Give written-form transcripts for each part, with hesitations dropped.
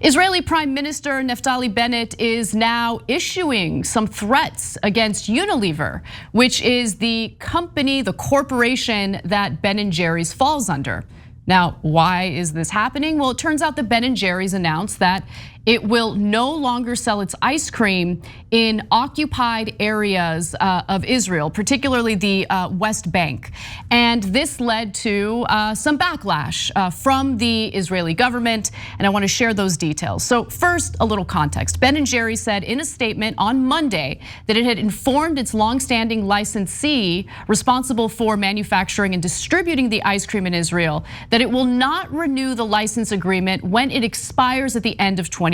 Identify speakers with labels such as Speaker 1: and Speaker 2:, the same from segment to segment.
Speaker 1: Israeli Prime Minister Naftali Bennett is now issuing some threats against Unilever, which is the company, the corporation that Ben & Jerry's falls under. Now, why is this happening? Well, it turns out that Ben & Jerry's announced that it will no longer sell its ice cream in occupied areas of Israel, particularly the West Bank. And this led to some backlash from the Israeli government, and I want to share those details. So first, a little context. Ben & Jerry's said in a statement on Monday that it had informed its longstanding licensee responsible for manufacturing and distributing the ice cream in Israel that it will not renew the license agreement when it expires at the end of 2022.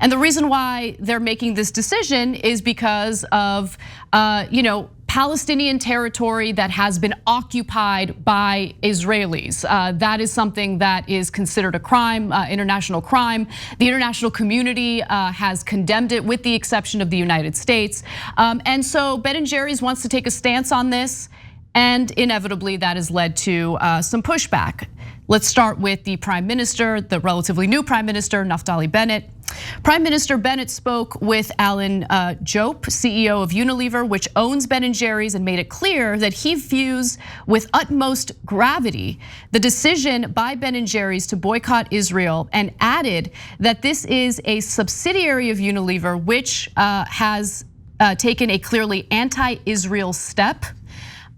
Speaker 1: And the reason why they're making this decision is because of Palestinian territory that has been occupied by Israelis. That is something that is considered a crime, international crime. The international community has condemned it, with the exception of the United States. And so Ben & Jerry's wants to take a stance on this, and inevitably that has led to some pushback. Let's start with the prime minister, the relatively new prime minister, Naftali Bennett. Prime Minister Bennett spoke with Alan Jope, CEO of Unilever, which owns Ben & Jerry's, and made it clear that he views with utmost gravity the decision by Ben & Jerry's to boycott Israel, and added that this is a subsidiary of Unilever which has taken a clearly anti-Israel step.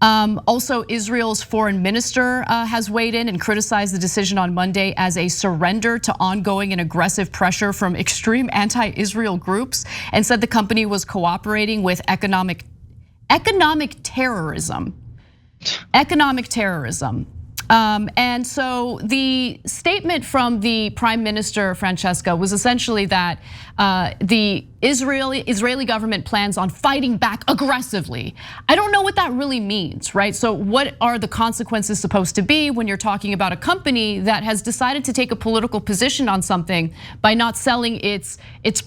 Speaker 1: Also, Israel's foreign minister has weighed in and criticized the decision on Monday as a surrender to ongoing and aggressive pressure from extreme anti-Israel groups, and said the company was cooperating with economic terrorism. And so the statement from the Prime Minister, Francesca, was essentially that the Israeli government plans on fighting back aggressively. I don't know what that really means, right? So what are the consequences supposed to be when you're talking about a company that has decided to take a political position on something by not selling its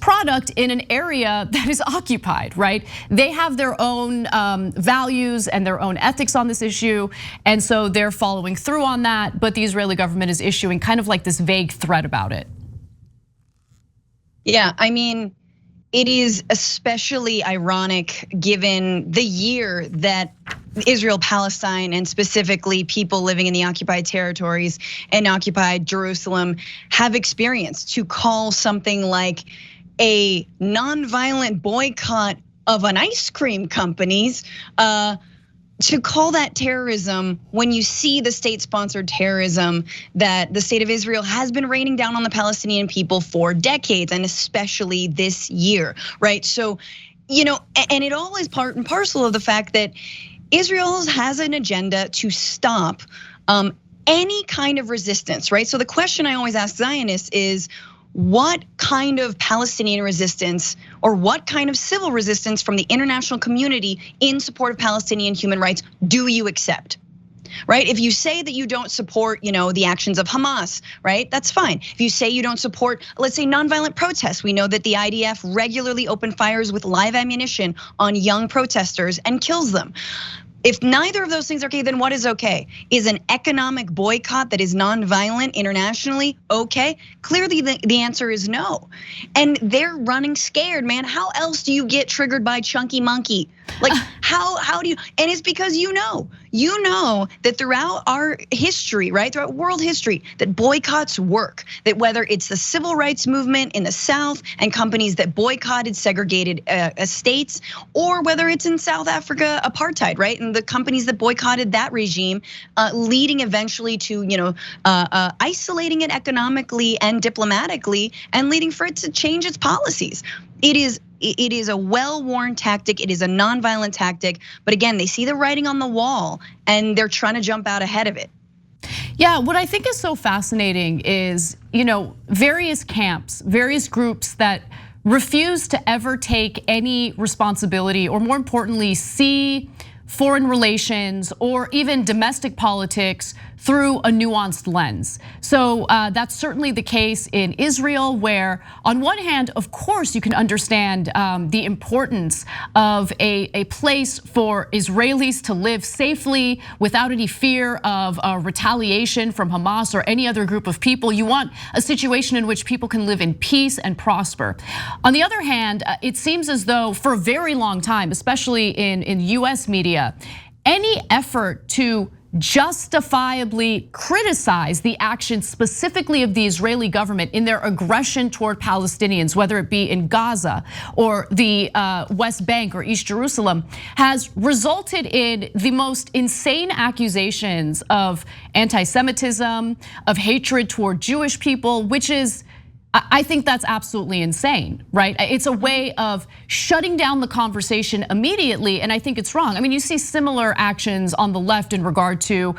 Speaker 1: product in an area that is occupied, right? They have their own values and their own ethics on this issue, and so they're following through on that, but the Israeli government is issuing kind of like this vague threat about it.
Speaker 2: Yeah, I mean, it is especially ironic given the year that Israel-Palestine, and specifically people living in the occupied territories and occupied Jerusalem, have experienced. To call something like a nonviolent boycott of an ice cream company's, to call that terrorism when you see the state-sponsored terrorism that the state of Israel has been raining down on the Palestinian people for decades, and especially this year, right? So, and it all is part and parcel of the fact that Israel has an agenda to stop any kind of resistance, right? So the question I always ask Zionists is, what kind of Palestinian resistance or what kind of civil resistance from the international community in support of Palestinian human rights do you accept? Right? If you say that you don't support, the actions of Hamas, right? That's fine. If you say you don't support, let's say, nonviolent protests, we know that the IDF regularly open fires with live ammunition on young protesters and kills them. If neither of those things are okay, then what is okay? Is an economic boycott that is nonviolent internationally okay? Clearly the answer is no. And they're running scared, man. How else do you get triggered by Chunky Monkey? Like how do you, and it's because you know that throughout our history, right? Throughout world history, that boycotts work. That whether it's the civil rights movement in the South and companies that boycotted segregated states, or whether it's in South Africa, apartheid, right? And the companies that boycotted that regime, leading eventually to isolating it economically and diplomatically, and leading for it to change its policies. It is a well-worn tactic. It is a nonviolent tactic. But again, they see the writing on the wall and they're trying to jump out ahead of it.
Speaker 1: Yeah, what I think is so fascinating is, various camps, various groups that refuse to ever take any responsibility, or more importantly, see foreign relations or even domestic politics through a nuanced lens. So that's certainly the case in Israel, where on one hand, of course, you can understand the importance of a place for Israelis to live safely without any fear of retaliation from Hamas or any other group of people. You want a situation in which people can live in peace and prosper. On the other hand, it seems as though for a very long time, especially in US media, any effort to justifiably criticize the actions specifically of the Israeli government in their aggression toward Palestinians, whether it be in Gaza or the West Bank or East Jerusalem, has resulted in the most insane accusations of anti-Semitism, of hatred toward Jewish people, which is, I think that's absolutely insane, right? It's a way of shutting down the conversation immediately, and I think it's wrong. I mean, you see similar actions on the left in regard to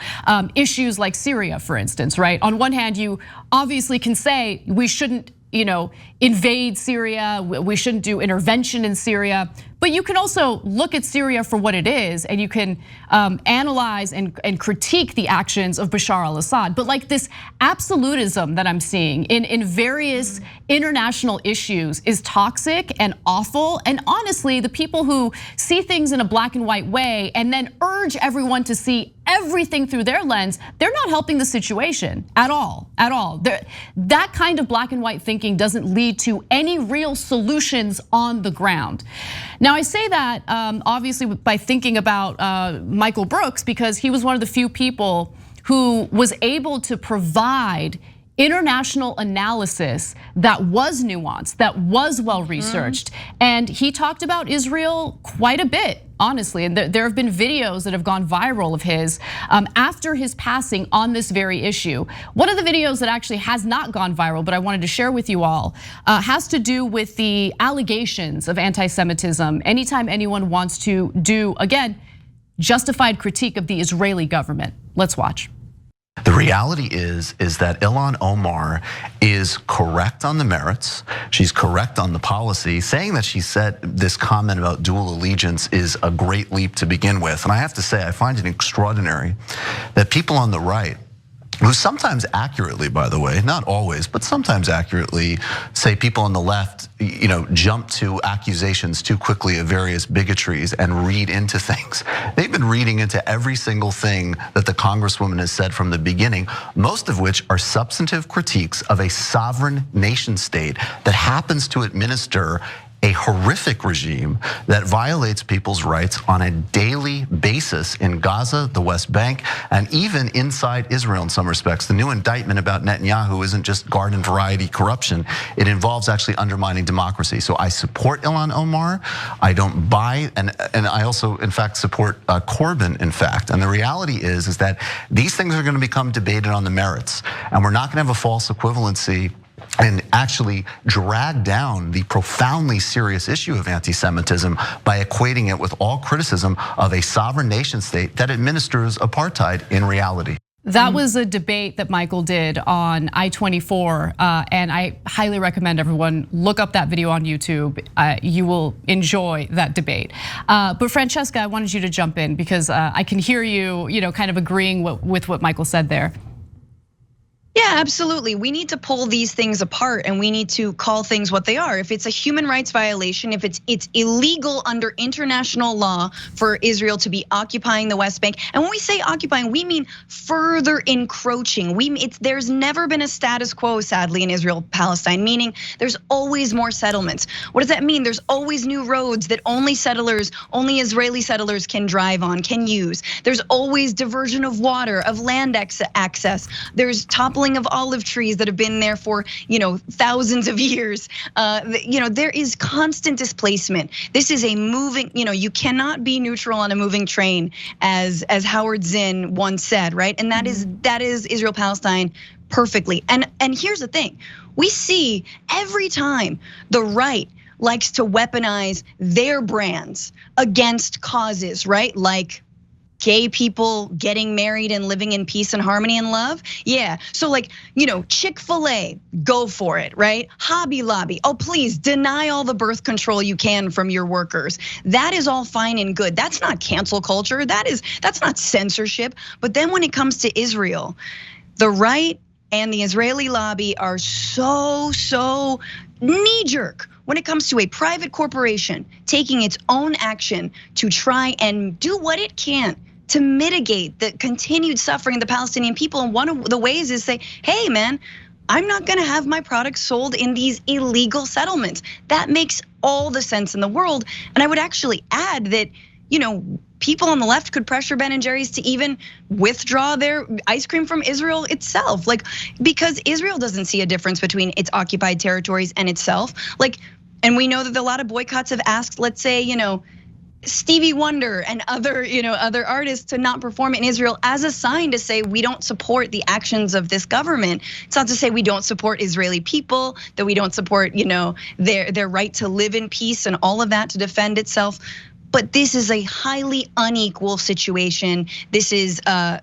Speaker 1: issues like Syria, for instance, right? On one hand, you obviously can say we shouldn't, invade Syria, we shouldn't do intervention in Syria, but you can also look at Syria for what it is, and you can analyze and critique the actions of Bashar al-Assad. But like this absolutism that I'm seeing in various international issues is toxic and awful. And honestly, the people who see things in a black and white way and then urge everyone to see everything through their lens, they're not helping the situation at all, at all. That kind of black and white thinking doesn't lead to any real solutions on the ground. Now, I say that obviously by thinking about Michael Brooks, because he was one of the few people who was able to provide international analysis that was nuanced, that was well researched. And he talked about Israel quite a bit, honestly. And there have been videos that have gone viral of his after his passing on this very issue. One of the videos that actually has not gone viral, but I wanted to share with you all, has to do with the allegations of anti-Semitism. Anytime anyone wants to do, again, justified critique of the Israeli government. Let's watch.
Speaker 3: The reality is that Ilhan Omar is correct on the merits. She's correct on the policy. Saying that she said this comment about dual allegiance is a great leap to begin with. And I have to say, I find it extraordinary that people on the right, who sometimes accurately, by the way, not always, but sometimes accurately, say people on the left, jump to accusations too quickly of various bigotries and read into things. They've been reading into every single thing that the Congresswoman has said from the beginning, most of which are substantive critiques of a sovereign nation state that happens to administer a horrific regime that violates people's rights on a daily basis in Gaza, the West Bank, and even inside Israel in some respects. The new indictment about Netanyahu isn't just garden variety corruption. It involves actually undermining democracy. So I support Ilhan Omar. I don't buy, and I also, in fact, support Corbyn, in fact. And the reality is that these things are gonna become debated on the merits. And we're not gonna have a false equivalency and actually drag down the profoundly serious issue of anti-Semitism by equating it with all criticism of a sovereign nation state that administers apartheid in reality.
Speaker 1: That was a debate that Michael did on I24, and I highly recommend everyone look up that video on YouTube. You will enjoy that debate. But Francesca, I wanted you to jump in because I can hear you, kind of agreeing with what Michael said there.
Speaker 2: Yeah, absolutely. We need to pull these things apart and we need to call things what they are. If it's a human rights violation, if it's illegal under international law for Israel to be occupying the West Bank. And when we say occupying, we mean further encroaching. There's never been a status quo, sadly, in Israel-Palestine, meaning there's always more settlements. What does that mean? There's always new roads that only Israeli settlers can drive on, can use. There's always diversion of water, of land access. There's toppling of olive trees that have been there for thousands of years. There is constant displacement. This is a moving, you cannot be neutral on a moving train, as Howard Zinn once said, right? And that is Israel-Palestine perfectly. And here's the thing, we see every time the right likes to weaponize their brands against causes, right? Like gay people getting married and living in peace and harmony and love? Yeah, so like, Chick-fil-A, go for it, right? Hobby Lobby, oh please deny all the birth control you can from your workers. That is all fine and good. That's not cancel culture, that's not censorship. But then when it comes to Israel, the right and the Israeli lobby are so knee-jerk when it comes to a private corporation taking its own action to try and do what it can to mitigate the continued suffering of the Palestinian people. And one of the ways is say, hey man, I'm not gonna have my products sold in these illegal settlements. That makes all the sense in the world. And I would actually add that, people on the left could pressure Ben & Jerry's to even withdraw their ice cream from Israel itself. Because Israel doesn't see a difference between its occupied territories and itself. And we know that a lot of boycotts have asked, let's say, Stevie Wonder and other artists to not perform in Israel as a sign to say we don't support the actions of this government. It's not to say we don't support Israeli people, that we don't support, their right to live in peace and all of that to defend itself. But this is a highly unequal situation. This is a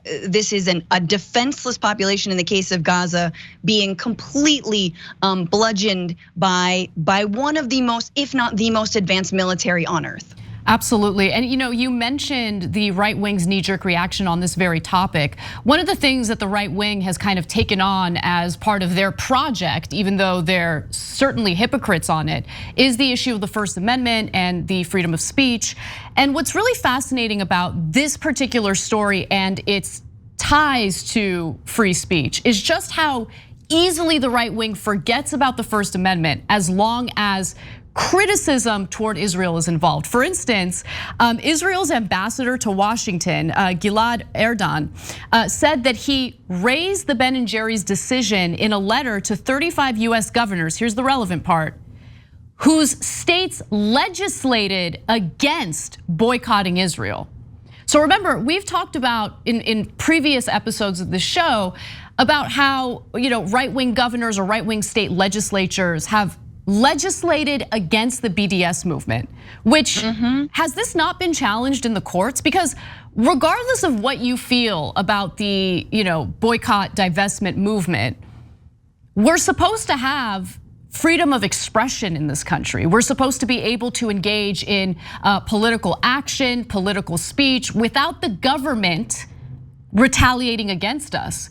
Speaker 2: defenseless population in the case of Gaza being completely bludgeoned by one of the most, if not the most advanced military on earth.
Speaker 1: Absolutely, and you mentioned the right wing's knee-jerk reaction on this very topic. One of the things that the right wing has kind of taken on as part of their project, even though they're certainly hypocrites on it, is the issue of the First Amendment and the freedom of speech. And what's really fascinating about this particular story and its ties to free speech is just how easily the right wing forgets about the First Amendment as long as criticism toward Israel is involved. For instance, Israel's ambassador to Washington, Gilad Erdan, said that he raised the Ben & Jerry's decision in a letter to 35 US governors, here's the relevant part, whose states legislated against boycotting Israel. So remember, we've talked about in previous episodes of the show about how right-wing governors or right-wing state legislatures have legislated against the BDS movement, which has this not been challenged in the courts? Because regardless of what you feel about the boycott divestment movement, we're supposed to have freedom of expression in this country. We're supposed to be able to engage in political action, political speech without the government retaliating against us.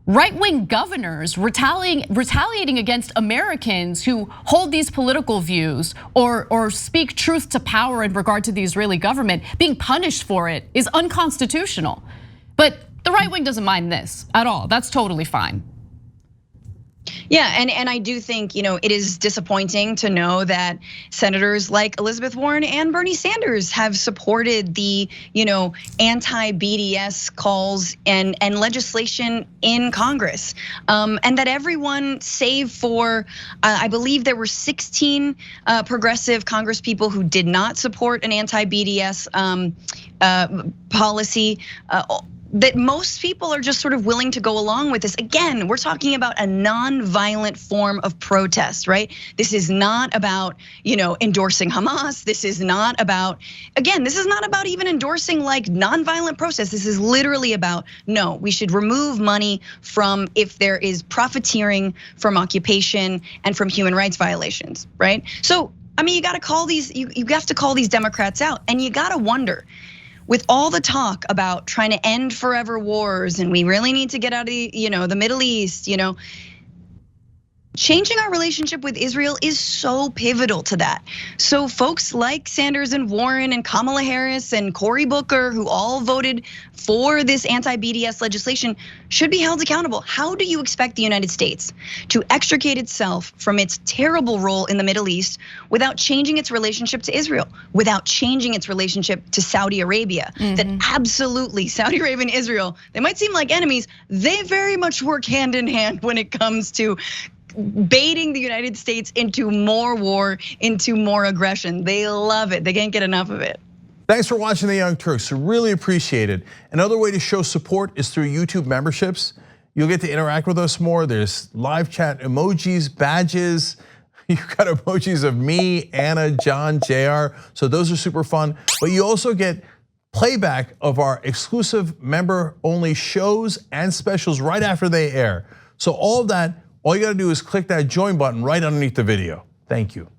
Speaker 1: Right-wing governors retaliating against Americans who hold these political views or speak truth to power in regard to the Israeli government, being punished for it is unconstitutional. But the right wing doesn't mind this at all. That's totally fine.
Speaker 2: Yeah, and I do think, it is disappointing to know that senators like Elizabeth Warren and Bernie Sanders have supported the, anti-BDS calls and legislation in Congress. And that everyone save for, I believe there were 16 progressive Congress people who did not support an anti-BDS policy. That most people are just sort of willing to go along with this. Again, we're talking about a non-violent form of protest, right? This is not about, endorsing Hamas. This is not about, again, this is not about even endorsing like non-violent protests. This is literally about, no, we should remove money from if there is profiteering from occupation and from human rights violations, right? So, I mean, you have to call these Democrats out, and you gotta wonder, with all the talk about trying to end forever wars and we really need to get out of the Middle East, changing our relationship with Israel is so pivotal to that. So folks like Sanders and Warren and Kamala Harris and Cory Booker, who all voted for this anti-BDS legislation, should be held accountable. How do you expect the United States to extricate itself from its terrible role in the Middle East without changing its relationship to Israel, without changing its relationship to Saudi Arabia? That absolutely, Saudi Arabia and Israel, they might seem like enemies, they very much work hand in hand when it comes to baiting the United States into more war, into more aggression. They love it, they can't get enough of it.
Speaker 4: Thanks for watching The Young Turks, really appreciate it. Another way to show support is through YouTube memberships. You'll get to interact with us more. There's live chat emojis, badges. You've got emojis of me, Anna, John, JR. So those are super fun. But you also get playback of our exclusive member-only shows and specials right after they air. So all of that, all you gotta do is click that join button right underneath the video. Thank you.